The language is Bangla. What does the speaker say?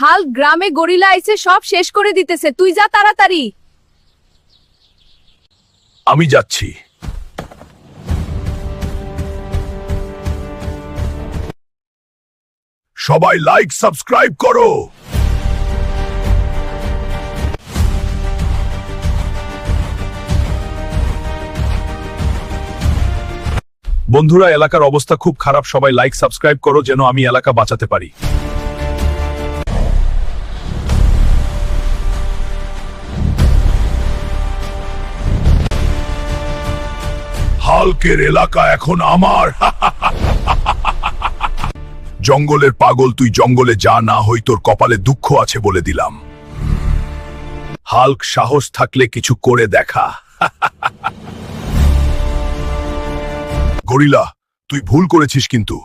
হাল্ক গ্রামে গরিলা আইছে, সব শেষ করে দিতেছে, তুই যা তাড়াতাড়ি। আমি যাচ্ছি। সবাই লাইক সাবস্ক্রাইব করো। বন্ধুরা, এলাকার অবস্থা খুব খারাপ, সবাই লাইক সাবস্ক্রাইব করো যেন আমি এলাকা বাঁচাতে পারি। হাল্কের এলাকা এখন আমার। জঙ্গলের পাগল, তুই জঙ্গলে যা, না হই তোর কপালে দুঃখ আছে বলে দিলাম। হাল্ক, সাহস থাকলে কিছু করে দেখা। গরিলা, তুই ভুল করেছিস কিন্তু